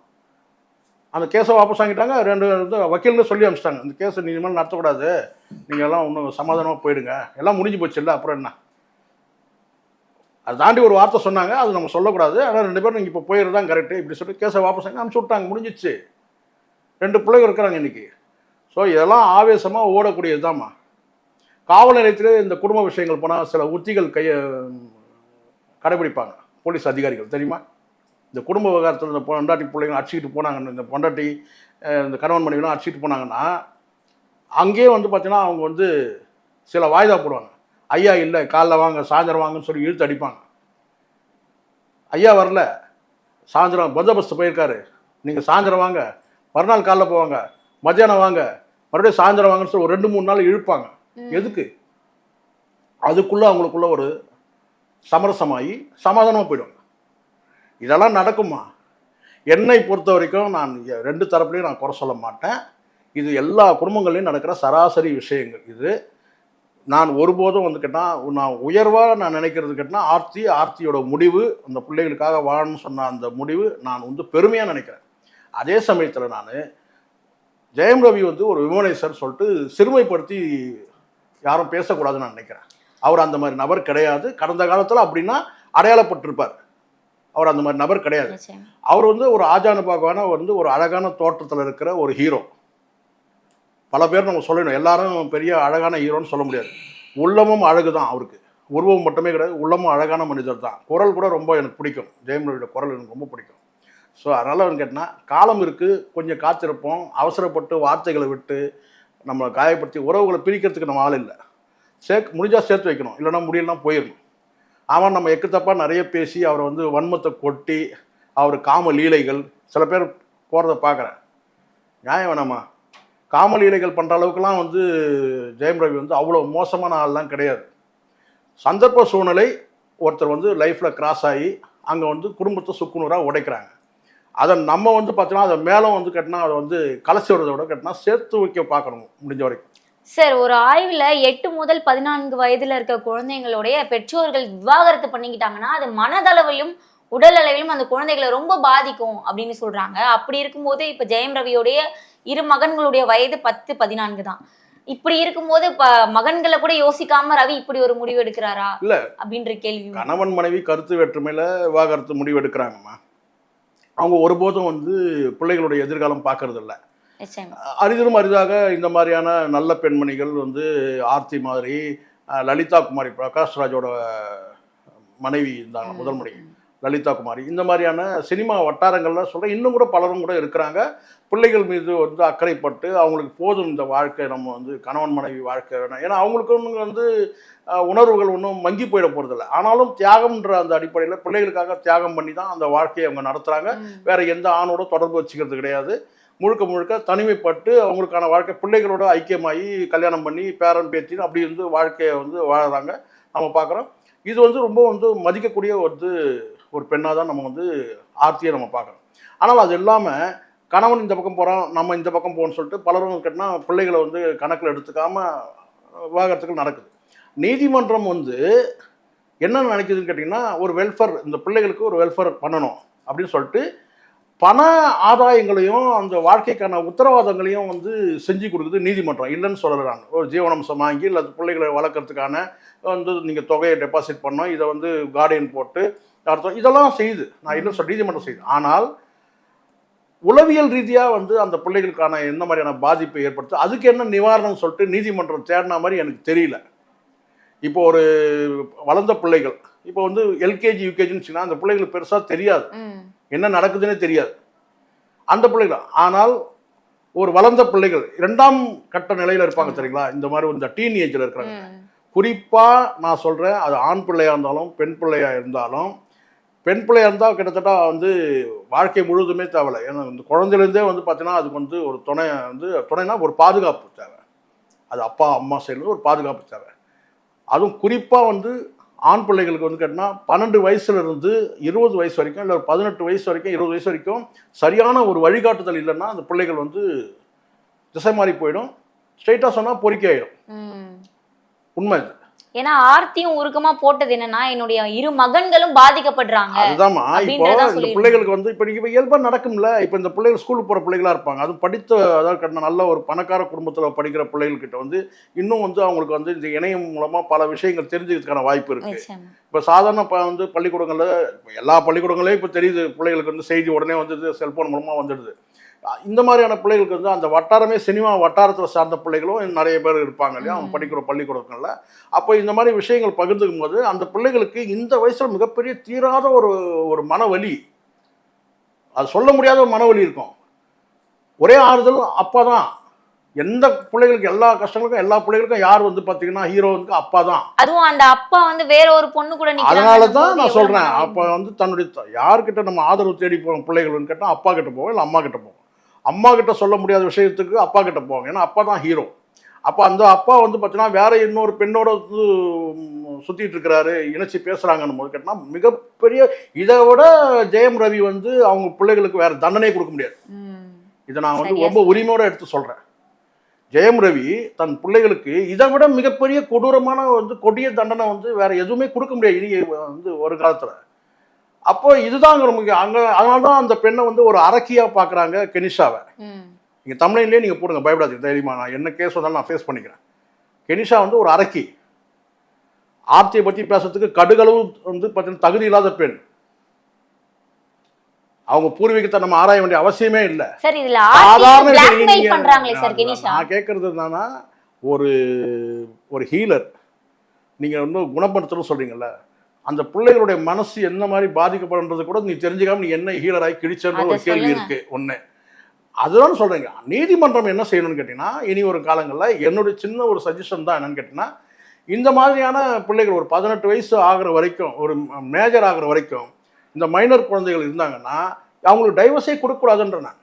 அந்த கேஸை வாபஸ் வாங்கிட்டாங்க. 2 வந்து வக்கீல்னு சொல்லி அனுப்பிச்சிட்டாங்க, இந்த கேஸை நீங்கள் மேலே நடத்தக்கூடாது, நீங்கள் எல்லாம் இன்னும் சமாதானமாக போயிடுங்க, எல்லாம் முடிஞ்சு போச்சு இல்லை, அப்புறம் என்ன. அதை தாண்டி ஒரு வார்த்தை சொன்னாங்க, அது நம்ம சொல்லக்கூடாது, ஆனால் 2 பேரும் நீங்கள் இப்போ போயிடுறது தான் கரெக்டு இப்படி சொல்லிட்டு கேஸை வாபஸ் வாங்கி அனுப்பிச்சு விட்டாங்க. முடிஞ்சிச்சு. 2 பிள்ளைங்க இருக்கிறாங்க இன்றைக்கி. ஸோ இதெல்லாம் ஆவேசமாக ஓடக்கூடியது தான்மா. காவல் நிலையத்தில் இந்த குடும்ப விஷயங்கள் போனால் சில உத்திகள் கடைபிடிப்பாங்க போலீஸ் அதிகாரிகள், தெரியுமா? இந்த குடும்ப விவகாரத்தில் இந்த பொண்டாட்டி பிள்ளைங்க அடிச்சுக்கிட்டு போனாங்கன்னு, இந்த பொண்டாட்டி இந்த கணவன் மனைவிலாம் அடிச்சுக்கிட்டு போனாங்கன்னா அங்கேயே வந்து பார்த்தீங்கன்னா அவங்க வந்து சில வாய்தா போடுவாங்க. ஐயா இல்லை காலைல வாங்க சாயந்தரம் வாங்கன்னு சொல்லி இழுத்து அடிப்பாங்க. ஐயா வரல, சாயந்தரம் பந்தோபஸ்து போயிருக்காரு, நீங்கள் சாயந்தரம் வாங்க, மறுநாள் காலைல போவாங்க, மத்தியானம் வாங்க, மறுபடியும் சாயந்தரம் வாங்கன்னு சொல்லி ஒரு 2-3 நாள் இழுப்பாங்க. எதுக்கு? அதுக்குள்ளே அவங்களுக்குள்ள ஒரு சமரசமாகி சமாதானமாக போயிடுவாங்க. இதெல்லாம் நடக்குமா? என்னை பொறுத்த வரைக்கும் நான் 2 தரப்புலையும் நான் குறை சொல்ல மாட்டேன். இது எல்லா குடும்பங்களையும் நடக்கிற சராசரி விஷயங்கள். இது நான் ஒருபோதும் வந்து கேட்டால் நான் உயர்வாக நான் நினைக்கிறது கேட்டால் ஆர்த்தியோட முடிவு, அந்த பிள்ளைகளுக்காக வாழணும்னு சொன்ன அந்த முடிவு நான் வந்து பெருமையாக நினைக்கிறேன். அதே சமயத்தில் நான் ஜெயம் ரவி வந்து ஒரு விமனைசர் சொல்லிட்டு சிறுமைப்படுத்தி யாரும் பேசக்கூடாதுன்னு நான் நினைக்கிறேன். அவர் அந்த மாதிரி நபர் கிடையாது. கடந்த காலத்தில் அப்படின்னா அடையாளப்பட்டிருப்பார். அவர் அந்த மாதிரி நபர் கிடையாது. அவர் வந்து ஒரு ஆஜானுபாகான வந்து ஒரு அழகான தோற்றத்தில் இருக்கிற ஒரு ஹீரோ. பல பேர் நம்ம சொல்லணும், எல்லாரும் பெரிய அழகான ஹீரோன்னு சொல்ல முடியாது. உள்ளமும் அழகு தான் அவருக்கு, உருவம் மட்டுமே கிடையாது, உள்ளமும் அழகான மனிதர் தான். குரல் கூட ரொம்ப எனக்கு பிடிக்கும், ஜெயம் ரவியோட குரல் எனக்கு ரொம்ப பிடிக்கும். ஸோ அதனால் வந்து கேட்டால் காலம் இருக்குது, கொஞ்சம் காத்திருப்போம். அவசரப்பட்டு வார்த்தைகளை விட்டு நம்ம காயப்படுத்தி உறவுகளை பிரிக்கிறதுக்கு நம்ம ஆள் இல்லை. முடிஞ்சால் சேர்த்து வைக்கணும், இல்லைனா முடியலாம் போயிடணும். அவன் நம்ம எக்கு தப்பாக நிறைய பேசி அவரை வந்து வன்மத்தை கொட்டி அவர் காம லீலைகள் சில பேர் போகிறத பார்க்குறேன். நியாயம் வேணாமா? காமலீலைகள் பண்ணுற அளவுக்குலாம் வந்து ஜெயம் ரவி வந்து அவ்வளோ மோசமான ஆள்லாம் கிடையாது. சந்தர்ப்ப சூழ்நிலை ஒருத்தர் வந்து லைஃப்பில் கிராஸ் ஆகி அங்கே வந்து குடும்பத்தை சுக்குநூறாக உடைக்கிறாங்க. அதை நம்ம வந்து பார்த்தீங்கன்னா அதை மேலே வந்து கட்டினா அதை வந்து கலசி வரதை விட கட்டினா சேர்த்து வைக்க பார்க்கணும் முடிஞ்ச வரைக்கும். சார், ஒரு ஆய்வுல 8 முதல் 14 வயதுல இருக்க குழந்தைங்களுடைய பெற்றோர்கள் விவாகரத்து பண்ணிக்கிட்டாங்கன்னா அது மனதளவிலும் உடல் அளவிலும் அந்த குழந்தைகளை ரொம்ப பாதிக்கும் அப்படின்னு சொல்றாங்க. அப்படி இருக்கும்போது இப்ப ஜெயம் ரவியோடைய 2 மகன்களுடைய வயது 10, 14 தான். இப்படி இருக்கும்போது மகன்களை கூட யோசிக்காம ரவி இப்படி ஒரு முடிவு எடுக்கிறாரா இல்ல அப்படின்ற கேள்வி. கணவன் மனைவி கருத்து வேற்றுமையில விவாகரத்து முடிவு எடுக்கிறாங்கம்மா. அவங்க ஒருபோதும் வந்து பிள்ளைகளுடைய எதிர்காலம் பார்க்கறது இல்லை. அரிதிலும் அரிதாக இந்த மாதிரியான நல்ல பெண்மணிகள் வந்து ஆர்த்தி மாதிரி, லலிதா குமாரி, பிரகாஷ் ராஜோட மனைவி இருந்தாங்க முதல் மனைவி லலிதா குமாரி, இந்த மாதிரியான சினிமா வட்டாரங்கள்ல சொல்கிறேன், இன்னும் கூட பலரும் கூட இருக்கிறாங்க. பிள்ளைகள் மீது வந்து அக்கறைப்பட்டு அவங்களுக்கு போதும் இந்த வாழ்க்கை, நம்ம வந்து கணவன் மனைவி வாழ்க்கை வேணும். ஏன்னா அவங்களுக்கு ஒன்று வந்து உணர்வுகள் ஒன்றும் மங்கி போயிட போகிறதில்ல. ஆனாலும் தியாகம்ன்ற அந்த அடிப்படையில் பிள்ளைகளுக்காக தியாகம் பண்ணி தான் அந்த வாழ்க்கையை அவங்க நடத்துகிறாங்க. வேற எந்த ஆணோட தொடர்பு வச்சுக்கிறது கிடையாது. முழுக்க முழுக்க தனிமைப்பட்டு அவங்களுக்கான வாழ்க்கை பிள்ளைகளோட ஐக்கியமாகி கல்யாணம் பண்ணி பேரன் பேத்தின்னு அப்படி வந்து வாழ்க்கையை வந்து வாழறாங்க நம்ம பார்க்குறோம். இது வந்து ரொம்ப வந்து மதிக்கக்கூடிய ஒரு பெண்ணாக தான் நம்ம வந்து ஆர்த்தியை நம்ம பார்க்குறோம். ஆனால் அது இல்லாமல் கணவன் இந்த பக்கம் போகிறான், நம்ம இந்த பக்கம் போகணும்னு சொல்லிட்டு பலரும் கேட்டால் பிள்ளைகளை வந்து கணக்கில் எடுத்துக்காமல் விவாகரத்துகள் நடக்குது. நீதிமன்றம் வந்து என்ன நினைக்குதுன்னு கேட்டிங்கன்னா, ஒரு வெல்ஃபேர், இந்த பிள்ளைகளுக்கு ஒரு வெல்ஃபேர் பண்ணணும் அப்படின்னு சொல்லிட்டு பண ஆதாயங்களையும் அந்த வாழ்க்கைக்கான உத்தரவாதங்களையும் வந்து செஞ்சு கொடுக்குது நீதிமன்றம். இல்லைன்னு சொல்கிறாங்க. ஒரு ஜீவனம்சம் வாங்கி இல்லை பிள்ளைகளை வளர்க்குறதுக்கான வந்து நீங்கள் தொகையை டெபாசிட் பண்ணோம், இதை வந்து கார்டியன் போட்டு அர்த்தம் இதெல்லாம் செய்யுது. நான் இல்லைன்னு சொல்ல, நீதிமன்றம் செய்யுது. ஆனால் உளவியல் ரீதியாக வந்து அந்த பிள்ளைகளுக்கான என்ன மாதிரியான பாதிப்பை ஏற்படுத்து, அதுக்கு என்ன நிவாரணம் சொல்லிட்டு நீதிமன்றம் தேடின மாதிரி எனக்கு தெரியல. இப்போ ஒரு வளர்ந்த பிள்ளைகள் இப்போ வந்து எல்கேஜி யூகேஜின்னு சொன்னால் அந்த பிள்ளைகளுக்கு பெருசாக தெரியாது, என்ன நடக்குதுன்னே தெரியாது அந்த பிள்ளைகள். ஆனால் ஒரு வளர்ந்த பிள்ளைகள் 2ஆம் கட்ட நிலையில் இருப்பாங்க தெரியுங்களா, இந்த மாதிரி இந்த டீன் ஏஜில் இருக்கிறாங்க. குறிப்பாக நான் சொல்கிறேன், அது ஆண் பிள்ளையாக இருந்தாலும் பெண் பிள்ளையாக இருந்தாலும், பெண் பிள்ளையாக இருந்தால் கிட்டத்தட்ட வந்து வாழ்க்கை முழுவதுமே தேவை. ஏன்னா இந்த குழந்தையிலேருந்தே வந்து பார்த்தீங்கன்னா அதுக்கு வந்து ஒரு துணைனா ஒரு பாதுகாப்பு தேவை. அது அப்பா அம்மா சைடில் ஒரு பாதுகாப்பு தேவை. அதுவும் குறிப்பாக வந்து ஆண் பிள்ளைகளுக்கு வந்து கேட்டினா 12 வயசுலேருந்து 20 வயசு வரைக்கும், இல்லை 18 வயசு வரைக்கும், 20 வயசு வரைக்கும் சரியான ஒரு வழிகாட்டுதல் இல்லைன்னா அந்த பிள்ளைகள் வந்து திசை மாறி போயிடும். ஸ்ட்ரெயிட்டாக சொன்னால் பொறுக்கி ஆயிடும். உண்மை இது. ஏன்னா ஆர்த்தியும் உருக்கமா போட்டது என்னன்னா, என்னுடைய 2 மகன்களும் பாதிக்கப்படுறாங்க. அதுதான்மா. இப்போ இந்த பிள்ளைகளுக்கு வந்து இப்போ நீங்கள் இயல்பாக நடக்கும்ல. இப்போ இந்த பிள்ளைகள் ஸ்கூலுக்கு போகிற பிள்ளைகளாக இருப்பாங்க, அதுவும் படித்த அதாவது நல்ல ஒரு பணக்கார குடும்பத்தில் படிக்கிற பிள்ளைகள்கிட்ட வந்து இன்னும் வந்து அவங்களுக்கு வந்து இந்த இணையம் மூலமாக பல விஷயங்கள் தெரிஞ்சுக்கிறதுக்கான வாய்ப்பு இருக்குது. இப்போ சாதாரண வந்து பள்ளிக்கூடங்களில், எல்லா பள்ளிக்கூடங்களையும் இப்போ தெரியுது, பிள்ளைகளுக்கு வந்து செய்தி உடனே வந்துடுது, செல்ஃபோன் மூலமாக வந்துடுது. இந்த மாதிரியான பிள்ளைகளுக்கு வந்து அந்த வட்டாரமே சினிமா வட்டாரத்தில் சார்ந்த பிள்ளைகளும் நிறைய பேர் இருப்பாங்க இல்லையா, அவங்க படிக்கிற பள்ளிக்கூடங்களில். அப்போ இந்த மாதிரி விஷயங்கள் பகிர்ந்துக்கும் போது அந்த பிள்ளைகளுக்கு இந்த வயசில் மிகப்பெரிய தீராத ஒரு மனவலி, அது சொல்ல முடியாத ஒரு மனவலி இருக்கும். ஒரே ஆறுதல் அப்பா தான். எந்த பிள்ளைகளுக்கு எல்லா கஷ்டங்களுக்கும் எல்லா பிள்ளைகளுக்கும் யார் வந்து பார்த்தீங்கன்னா ஹீரோவுக்கு அப்பா தான். அதுவும் அந்த அப்பா வந்து வேற ஒரு பொண்ணு கூட நிக்கிறாங்க. அதனால தான் நான் சொல்கிறேன், அப்போ வந்து தன்னுடைய யார்கிட்ட நம்ம ஆதரவு தேடி போவோம் பிள்ளைகள்னு கேட்டால் அப்பா கிட்ட போவோம், இல்லை அம்மா கிட்ட போவோம். அம்மா கிட்ட சொல்ல முடியாத விஷயத்துக்கு அப்பா கிட்ட போவாங்க, ஏன்னா அப்பா தான் ஹீரோ. அப்போ அந்த அப்பா வந்து பார்த்தீங்கன்னா வேற இன்னொரு பெண்ணோட வந்து சுற்றிட்டு இருக்கிறாரு, இணைச்சி பேசுகிறாங்கன்னு போது கேட்டால் மிகப்பெரிய, இதை விட ஜெயம் ரவி வந்து அவங்க பிள்ளைகளுக்கு வேற தண்டனையே கொடுக்க முடியாது. இதை நான் வந்து ரொம்ப உரிமையோடு எடுத்து சொல்கிறேன். ஜெயம் ரவி தன் பிள்ளைகளுக்கு இதை விட மிகப்பெரிய கொடூரமான வந்து கொடிய தண்டனை வந்து வேற எதுவுமே கொடுக்க முடியாது இனி வந்து ஒரு காலத்தில். அப்போ இதுதான் முக்கியம். அங்கே அதனால தான் அந்த பெண்ணை வந்து ஒரு அரக்கியாக பார்க்குறாங்க கெனிஷாவை. நீங்கள் தமிழ்லேயே நீங்கள் போடுங்க, பயப்படாதீங்க, தைரியமா, நான் என்ன கேஸ் வந்தாலும் நான் ஃபேஸ் பண்ணிக்கிறேன். கெனிஷா வந்து ஒரு அரக்கி. ஆர்த்தியை பற்றி பேசுறதுக்கு கடுகளவு வந்து பார்த்தீங்கன்னா தகுதி இல்லாத பெண். அவங்க பூர்வீகத்தை நம்ம ஆராய வேண்டிய அவசியமே இல்லை. நான் கேட்கறது என்னன்னா, ஒரு ஹீலர் நீங்கள் இன்னும் குணப்படுத்தணும் சொல்றீங்கல்ல, அந்த பிள்ளைகளுடைய மனசு என்ன மாதிரி பாதிக்கப்படுன்றது கூட நீ தெரிஞ்சுக்காம நீ என்ன ஹீலராகி கிழிச்சன்ற ஒரு கேள்வி இருக்கு. ஒன்று அதுதான் சொல்றீங்க. நீதிமன்றம் என்ன செய்யணும்னு கேட்டீங்கன்னா, இனி ஒரு காலங்களில் என்னுடைய சின்ன ஒரு சஜஷன் தான் என்னன்னு கேட்டீங்கன்னா, இந்த மாதிரியான பிள்ளைகள் ஒரு 18 வயசு ஆகிற வரைக்கும், ஒரு மேஜர் ஆகிற வரைக்கும் இந்த மைனர் குழந்தைகள் இருந்தாங்கன்னா அவங்களுக்கு டைவர்ஸே கொடுக்கக்கூடாதுன்ற நான்.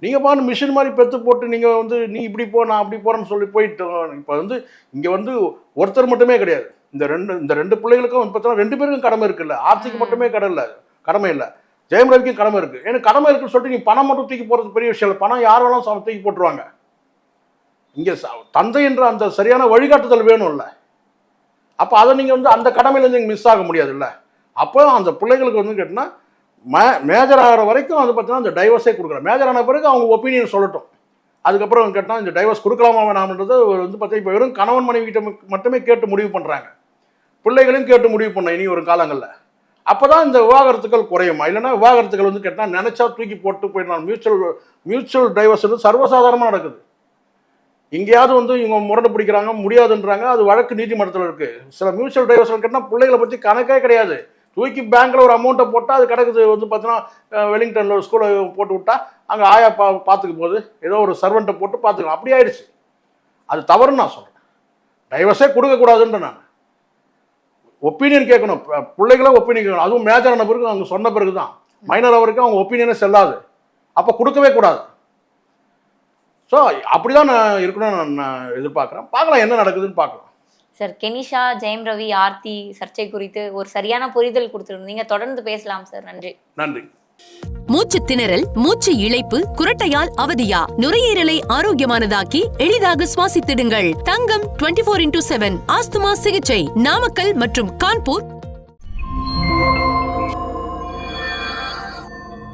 நீங்கள் பாருங்க மிஷின் மாதிரி பெற்று போட்டு நீங்கள் வந்து நீ இப்படி போ நான் அப்படி போகிறேன்னு சொல்லி போயிட்டு இப்போ வந்து இங்கே வந்து ஒருத்தர் மட்டுமே கிடையாது. இந்த ரெண்டு பிள்ளைகளுக்கும் வந்து பார்த்தோன்னா 2 பேருக்கும் கடமை இருக்குல்ல. ஆர்த்திக்கு மட்டுமே கடமை இல்லை, ஜெயம் ரவிக்கும் கடமை இருக்குது. ஏன்னா கடமை இருக்குன்னு சொல்லிட்டு நீ பணம் மட்டும் தூக்கி போகிறது பெரிய விஷயம் இல்லை. பணம் யார் வேணாலும் தூக்கி போட்டுருவாங்க. இங்கே தந்தை என்ற அந்த சரியான வழிகாட்டுதல் வேணும்ல. அப்போ அதை நீங்கள் வந்து அந்த கடமையிலேருந்து நீங்கள் மிஸ் ஆக முடியாதுல்ல. அப்போ அந்த பிள்ளைகளுக்கு வந்து கேட்டிங்கன்னா மேஜர் ஆகிற வரைக்கும் வந்து பார்த்தீங்கன்னா இந்த டைவர்ஸே கொடுக்குறேன். மேஜர் ஆன பிறகு அவங்க ஒப்பீனியன் சொல்லட்டும். அதுக்கப்புறம் கேட்டால் இந்த டைவர்ஸ் கொடுக்கலாமா வேணாம்ன்றது வந்து பார்த்தீங்கன்னா இப்போ வெறும் கணவன் மனைவி கிட்ட மட்டுமே கேட்டு முடிவு பண்ணுறாங்க. பிள்ளைகளையும் கேட்டு முடிவு பண்ண இனி ஒரு காலங்களில். அப்போ தான் இந்த விவாகரத்துக்கள் குறையுமா? இல்லைன்னா விவாகரத்துக்கள் வந்து கேட்டால் நினச்சா தூக்கி போட்டு போயிடலாம். மியூச்சுவல் டைவர்ஸ் வந்து சர்வசாதாரணமாக நடக்குது. எங்கேயாவது வந்து இவங்க முரண்டு பிடிக்கிறாங்க, முடியாதுன்றாங்க, அது வழக்கு நீதிமன்றத்தில் இருக்குது. சில மியூச்சுவல் டைவர்ஸ் கேட்டால் பிள்ளைகளை பற்றி கணக்கே கிடையாது. தூக்கி பேங்க்கில் ஒரு அமௌண்ட்டை போட்டால் அது கிடக்குது. வந்து பார்த்தீங்கன்னா வெலிங்டனில் ஒரு ஸ்கூலை போட்டு விட்டா அங்கே ஆயா பார்த்துக்க போது, ஏதோ ஒரு சர்வெண்ட்டை போட்டு பார்த்துக்கலாம். அப்படி ஆயிடுச்சு. அது தவறுன்னு நான் சொல்கிறேன். டைவர்ஸே கொடுக்கக்கூடாதுன்ற நான் ஒப்பீனியன் கேட்கணும். பிள்ளைகளே ஒப்பீனியன் கேட்கணும். அதுவும் மேஜரான பிறகு அவங்க சொன்ன பிறகு தான். மைனர் வரைக்கும் அவங்க ஒப்பீனியனே செல்லாது. அப்போ கொடுக்கவே கூடாது. ஸோ அப்படி தான் நான் இருக்கணும்னு நான் எதிர்பார்க்குறேன். பார்க்கலாம் என்ன நடக்குதுன்னு பார்க்கலாம். சார், கெனிஷா, ஜெயம் ரவி, ஆர்த்தி சர்ச்சை குறித்து ஒரு சரியான புரிதல் கொடுத்துருந்தீங்க. தொடர்ந்து பேசலாம் சார். நன்றி. நன்றி. மூச்சு திணறல், மூச்சு இழைப்பு, குரட்டையால் அவதியா? நுரையீரலை ஆரோக்கியமானதாக்கி எளிதாக சுவாசித்திடுங்கள். தங்கம் 24/7 ஆஸ்துமா சிகிச்சை நாமக்கல் மற்றும் கான்பூர்.